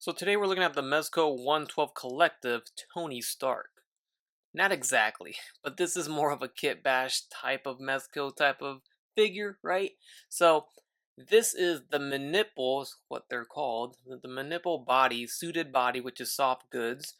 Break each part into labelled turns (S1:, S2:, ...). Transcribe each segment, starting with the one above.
S1: So today we're looking at the Mezco 112 Collective Tony Stark. Not exactly, but this is more of a kit bash type of Mezco type of figure, right? So this is the Manipple, is what they're called, the Manipple body, suited body, which is soft goods,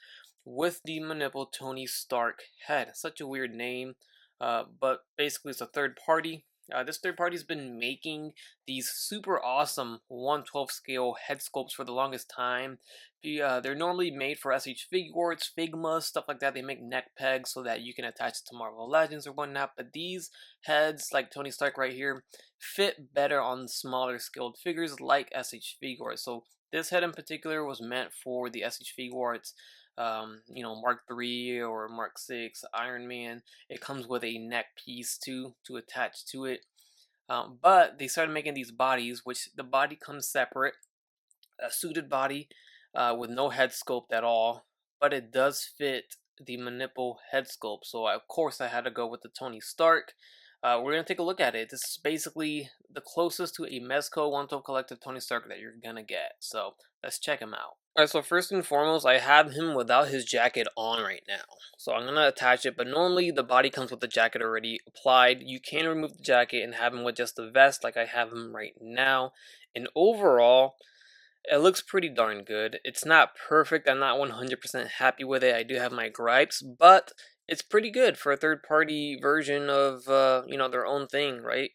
S1: with the Manipple Tony Stark head. Such a weird name, but basically it's a third party. This third party's been making these super awesome 112 scale head sculpts for the longest time. They're normally made for SH Figuarts, Figma, stuff like that. They make neck pegs so that you can attach it to Marvel Legends or whatnot. But these heads, like Tony Stark right here, fit better on smaller scaled figures like SH Figuarts. So this head in particular was meant for the SH Figuarts. Mark 3 or Mark 6 Iron Man. It comes with a neck piece too to attach to it. But they started making these bodies, which the body comes separate, a suited body with no head sculpt at all, but it does fit the Manipple head sculpt. So of course I had to go with the Tony Stark. We're gonna take a look at it. This is basically the closest to a Mezco 112 Collective Tony Stark that you're gonna get. So let's check him out. Alright, so first and foremost, I have him without his jacket on right now. So I'm gonna attach it, but normally the body comes with the jacket already applied. You can remove the jacket and have him with just the vest like I have him right now. And overall, it looks pretty darn good. It's not perfect. I'm not 100% happy with it. I do have my gripes, but it's pretty good for a third-party version of their own thing, right?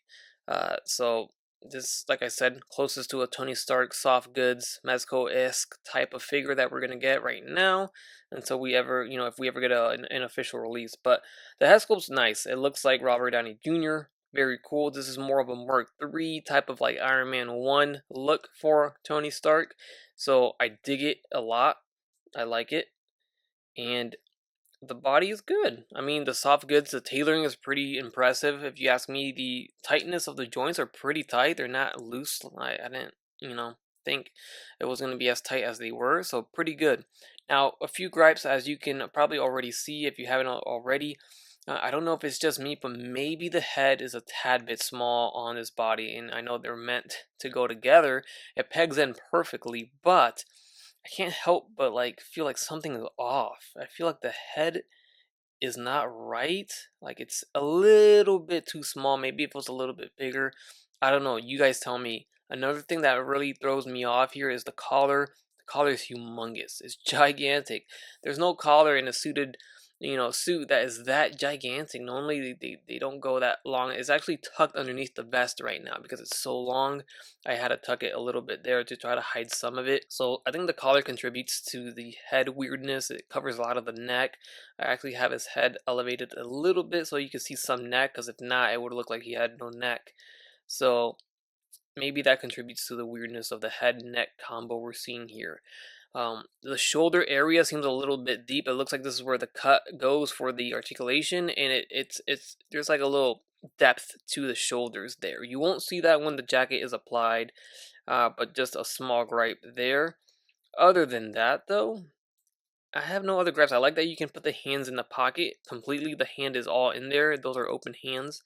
S1: So this, like I said, closest to a Tony Stark soft goods Mezco-esque type of figure that we're gonna get right now until we ever, if we ever get an official release. But the head sculpt's nice. It looks like Robert Downey Jr. Very cool. This is more of a Mark III type of like Iron Man 1 look for Tony Stark. So I dig it a lot. I like it. And the body is good. I mean, the soft goods, the tailoring is pretty impressive. If you ask me, the tightness of the joints are pretty tight. They're not loose. I didn't, think it was going to be as tight as they were. So pretty good. Now, a few gripes, as you can probably already see if you haven't already. I don't know if it's just me, but maybe the head is a tad bit small on this body, and I know they're meant to go together. It pegs in perfectly, but I can't help but feel like something is off. I feel like the head is not right. Like it's a little bit too small. Maybe if it was a little bit bigger. I don't know. You guys tell me. Another thing that really throws me off here is the collar. The collar is humongous. It's gigantic. There's no collar in a suit that is that gigantic. Normally they don't go that long. It's actually tucked underneath the vest right now because it's so long. I had to tuck it a little bit there to try to hide some of it. So I think the collar contributes to the head weirdness. It covers a lot of the neck. I actually have his head elevated a little bit so you can see some neck, because if not, it would look like he had no neck. So maybe that contributes to the weirdness of the head neck combo we're seeing here. The shoulder area seems a little bit deep. It looks like this is where the cut goes for the articulation, and it's there's like a little depth to the shoulders there. You won't see that when the jacket is applied, but just a small gripe there. Other than that, though, I have no other gripes. I like that you can put the hands in the pocket completely. The hand is all in there. Those are open hands.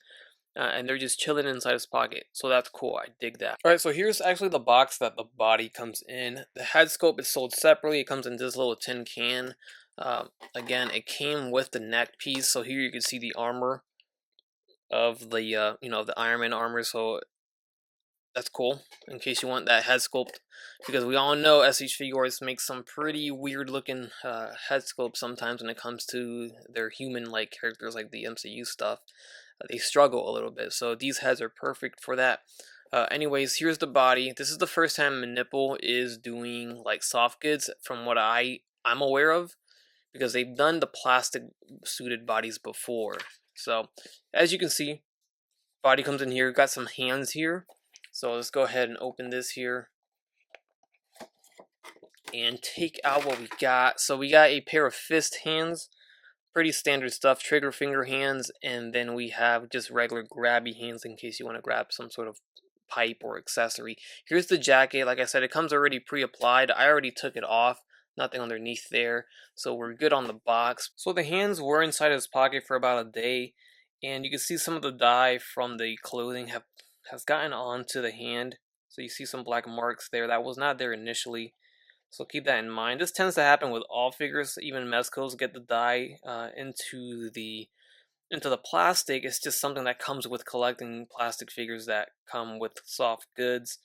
S1: And they're just chilling inside his pocket. So that's cool. I dig that. Alright, so here's actually the box that the body comes in. The head sculpt is sold separately. It comes in this little tin can. Again, it came with the neck piece. So here you can see the armor of the, the Iron Man armor. So that's cool in case you want that head sculpt, because we all know SH Figuarts make some pretty weird looking head sculpts sometimes when it comes to their human like characters like the MCU stuff. They struggle a little bit, so these heads are perfect for that. Anyways, here's the body. This is the first time Manipple is doing like soft goods from what I'm aware of, because they've done the plastic suited bodies before. So as you can see, body comes in here, got some hands here. So let's go ahead and open this here and take out what we got. So we got a pair of fist hands, pretty standard stuff, trigger finger hands, and then we have just regular grabby hands in case you want to grab some sort of pipe or accessory. Here's the jacket. Like I said, it comes already pre-applied. I already took it off. Nothing underneath there, so we're good on the box. So the hands were inside his pocket for about a day, and you can see some of the dye from the clothing has gotten onto the hand. So you see some black marks there. That was not there initially. So keep that in mind. This tends to happen with all figures. Even Mezcos get the dye into the plastic. It's just something that comes with collecting plastic figures that come with soft goods.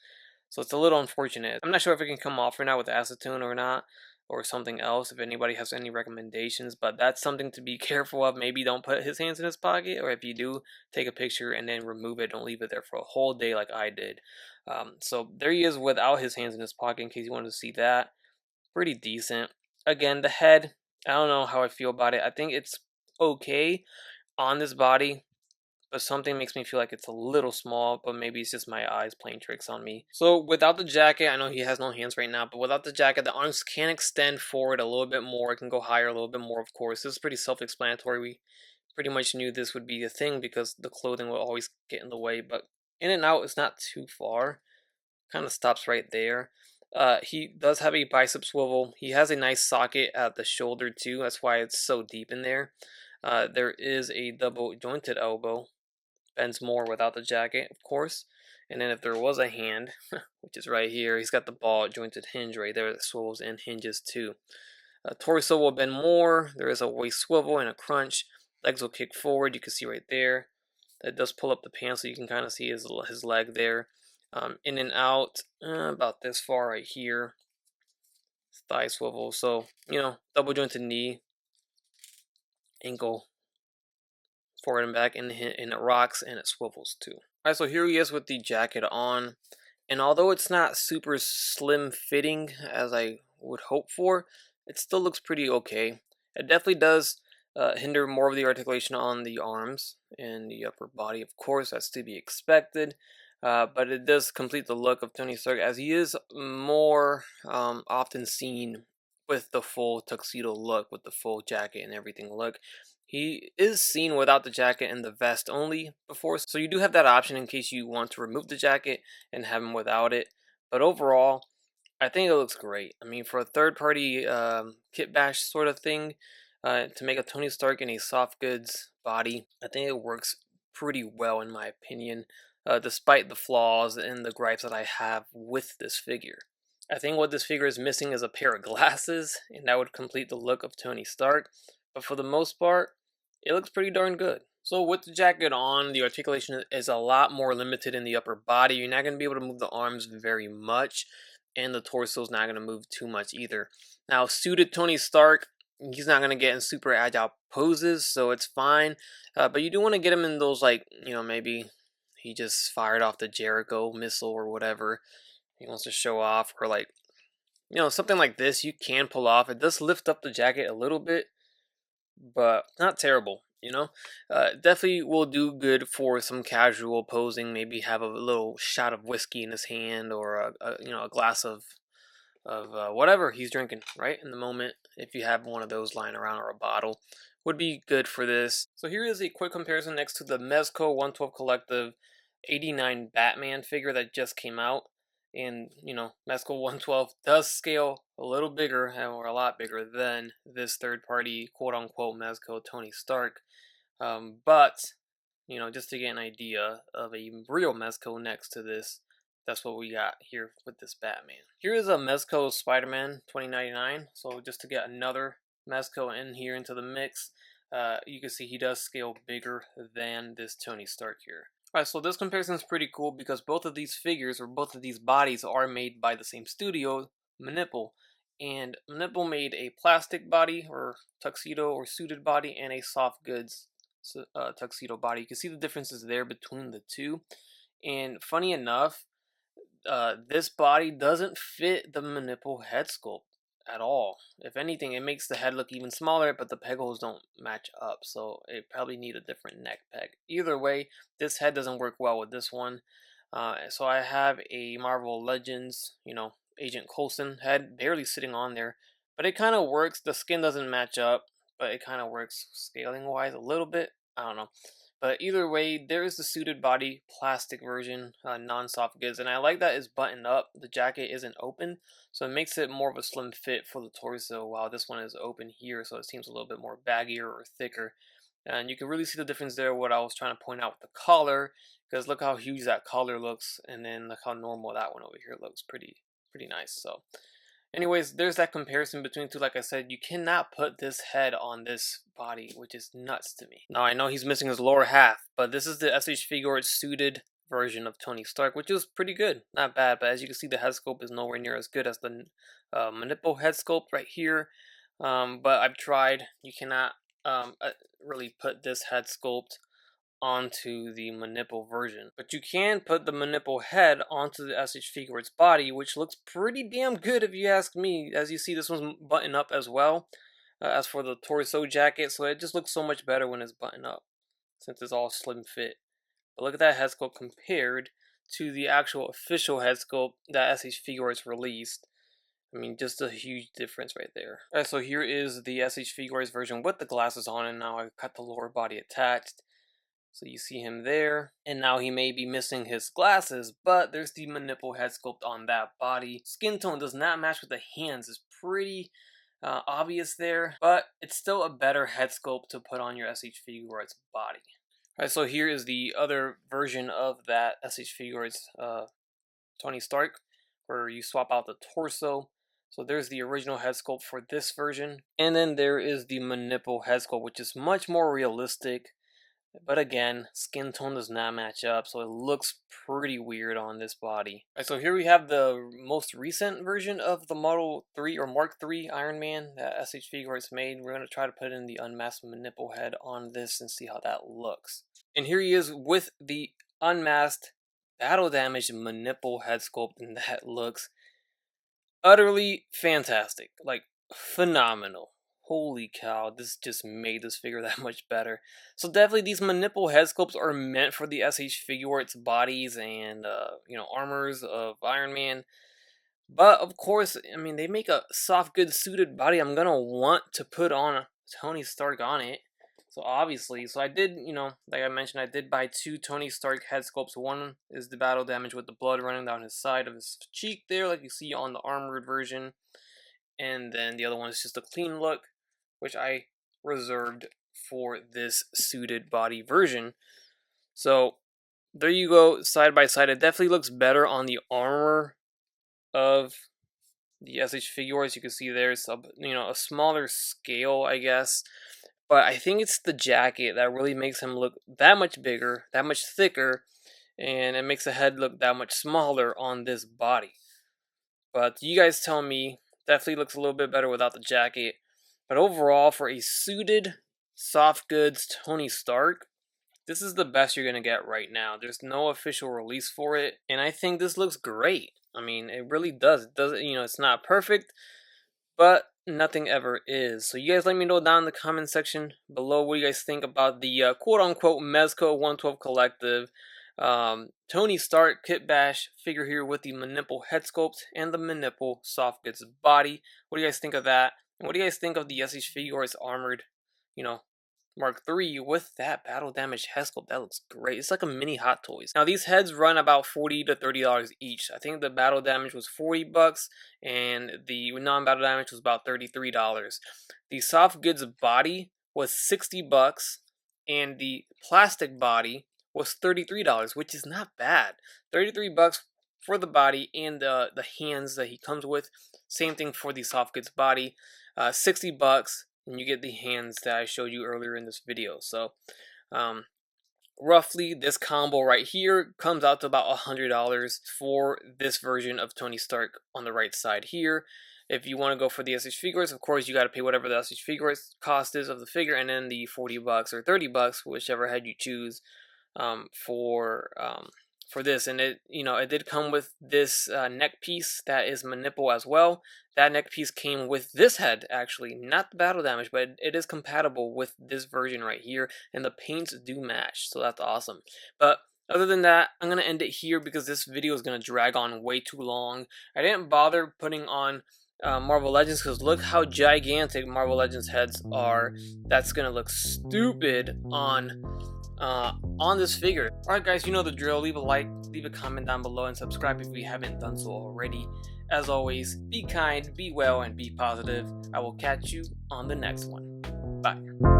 S1: So it's a little unfortunate. I'm not sure if it can come off or not with acetone or not, or something else, if anybody has any recommendations, but that's something to be careful of. Maybe don't put his hands in his pocket, or if you do, take a picture and then remove it. Don't leave it there for a whole day like I did. So there he is without his hands in his pocket, in case you wanted to see that. Pretty decent. Again, the head, I don't know how I feel about it. I think it's okay on this body, but something makes me feel like it's a little small, but maybe it's just my eyes playing tricks on me. So without the jacket, I know he has no hands right now, but without the jacket, the arms can extend forward a little bit more. It can go higher a little bit more, of course. This is pretty self-explanatory. We pretty much knew this would be a thing because the clothing will always get in the way, but in and out is not too far. Kind of stops right there. He does have a bicep swivel. He has a nice socket at the shoulder too. That's why it's so deep in there. There is a double jointed elbow. Bends more without the jacket, of course. And then if there was a hand, which is right here, he's got the ball jointed hinge right there that swivels and hinges too. Torso will bend more. There is a waist swivel and a crunch. Legs will kick forward. You can see right there. That does pull up the pants, so you can kind of see his leg there. In and out, about this far right here. Thigh swivel. So, double jointed knee, ankle, forward and back, and it rocks and it swivels too. Alright, so here he is with the jacket on. And although it's not super slim fitting as I would hope for, it still looks pretty okay. It definitely does hinder more of the articulation on the arms and the upper body, of course, that's to be expected. But it does complete the look of Tony Stark, as he is more often seen with the full tuxedo look, with the full jacket and everything look. He is seen without the jacket and the vest only before, so you do have that option in case you want to remove the jacket and have him without it. But overall, I think it looks great. I mean, for a third-party kit bash sort of thing, to make a Tony Stark in a soft goods body, I think it works pretty well in my opinion, despite the flaws and the gripes that I have with this figure. I think what this figure is missing is a pair of glasses, and that would complete the look of Tony Stark. But for the most part, it looks pretty darn good. So with the jacket on, the articulation is a lot more limited in the upper body. You're not going to be able to move the arms very much, and the torso is not going to move too much either. Now, suited Tony Stark, he's not going to get in super agile poses, so it's fine. But you do want to get him in those, like, maybe he just fired off the Jericho missile or whatever he wants to show off, or like, something like this you can pull off. It does lift up the jacket a little bit, but not terrible. Definitely will do good for some casual posing. Maybe have a little shot of whiskey in his hand, or a glass of whatever he's drinking right in the moment. If you have one of those lying around, or a bottle, would be good for this. So here is a quick comparison next to the Mezco 112 Collective 89 Batman figure that just came out. And, Mezco 112 does scale a little bigger, or a lot bigger, than this third-party quote-unquote Mezco Tony Stark. But, just to get an idea of a real Mezco next to this, that's what we got here with this Batman. Here is a Mezco Spider-Man 2099. So just to get another Mezco in here into the mix, you can see he does scale bigger than this Tony Stark here. Alright, so this comparison is pretty cool because both of these figures, or both of these bodies, are made by the same studio, Manipple. And Manipple made a plastic body, or tuxedo, or suited body, and a soft goods tuxedo body. You can see the differences there between the two. And funny enough, this body doesn't fit the Manipple head sculpt at all. If anything, it makes the head look even smaller, but the peg holes don't match up, so it probably need a different neck peg. Either way, this head doesn't work well with this one. So I have a Marvel Legends, Agent Coulson head barely sitting on there, but it kind of works. The skin doesn't match up, but it kind of works scaling wise a little bit. I don't know. But either way, there is the suited body plastic version, non-soft goods, and I like that it's buttoned up. The jacket isn't open, so it makes it more of a slim fit for the torso, while this one is open here, so it seems a little bit more baggier or thicker. And you can really see the difference there, what I was trying to point out with the collar, because look how huge that collar looks, and then look how normal that one over here looks. Pretty nice. So Anyways, there's that comparison between two. Like I said, you cannot put this head on this body, which is nuts to me. Now, I know he's missing his lower half, but this is the SH Figuarts suited version of Tony Stark, which is pretty good. Not bad, but as you can see, the head sculpt is nowhere near as good as the Manipple head sculpt right here. But I've tried. You cannot really put this head sculpt onto the Manipple version. But you can put the Manipple head onto the SH Figuarts body, which looks pretty damn good if you ask me. As you see, this one's buttoned up as well, as for the torso jacket, so it just looks so much better when it's buttoned up, since it's all slim fit. But look at that head sculpt compared to the actual official head sculpt that SH Figuarts released. I mean, just a huge difference right there. Alright, so here is the SH Figuarts version with the glasses on, and now I've got the lower body attached. So you see him there, and now he may be missing his glasses, but there's the Manipple head sculpt on that body. Skin tone does not match with the hands. It's pretty obvious there, but it's still a better head sculpt to put on your SH Figuarts body. Alright, so here is the other version of that SH Figuarts Tony Stark, where you swap out the torso. So there's the original head sculpt for this version, and then there is the Manipple head sculpt, which is much more realistic. But again, skin tone does not match up, so it looks pretty weird on this body. Alright, so here we have the most recent version of the Model 3 or Mark 3 Iron Man that SH Figuarts made. We're going to try to put in the unmasked Manipple head on this and see how that looks. And here he is with the unmasked, battle damaged Manipple head sculpt, and that looks utterly fantastic. Like, phenomenal. Holy cow, this just made this figure that much better. So definitely these Manipple head sculpts are meant for the SH Figuarts bodies and, armors of Iron Man. But, of course, I mean, they make a soft, good suited body. I'm going to want to put on Tony Stark on it. So, obviously, I did, like I mentioned, I did buy 2 Tony Stark head sculpts. One is the battle damage with the blood running down his side of his cheek there, like you see on the armored version. And then the other one is just a clean look, which I reserved for this suited body version. So there you go, side by side. It definitely looks better on the armor of the SH Figuarts. You can see there's a smaller scale, I guess. But I think it's the jacket that really makes him look that much bigger, that much thicker, and it makes the head look that much smaller on this body. But you guys tell me, definitely looks a little bit better without the jacket. But overall, for a suited, soft goods Tony Stark, this is the best you're going to get right now. There's no official release for it, and I think this looks great. I mean, it really does. It doesn't, it's not perfect, but nothing ever is. So you guys let me know down in the comment section below what you guys think about the quote-unquote Mezco 112 Collective Tony Stark Kit Bash figure here with the Manipple head sculpt and the Manipple soft goods body. What do you guys think of that? And what do you guys think of the SH Figuarts armored, Mark III with that battle damage head sculpt? That looks great. It's like a mini Hot Toys. Now these heads run about $40 to $30 each. I think the battle damage was $40 and the non-battle damage was about $33. The soft goods body was $60 and the plastic body was $33, which is not bad. $33 for the body and the hands that he comes with. Same thing for the soft goods body. $60 and you get the hands that I showed you earlier in this video. So roughly this combo right here comes out to about $100 for this version of Tony Stark on the right side here. If you want to go for the SH Figuarts, of course you got to pay whatever the SH Figuarts cost is of the figure, and then the $40 or $30, whichever head you choose, for this. And it did come with this neck piece that is Manipple as well. That neck piece came with this head, actually, not the battle damage, but it is compatible with this version right here, and the paints do match, so that's awesome. But other than that, I'm going to end it here because this video is going to drag on way too long. I didn't bother putting on Marvel Legends because look how gigantic Marvel Legends heads are. That's going to look stupid on this figure. Alright guys, you know the drill. Leave a like, leave a comment down below, and subscribe if you haven't done so already. As always, be kind, be well, and be positive. I will catch you on the next one. Bye.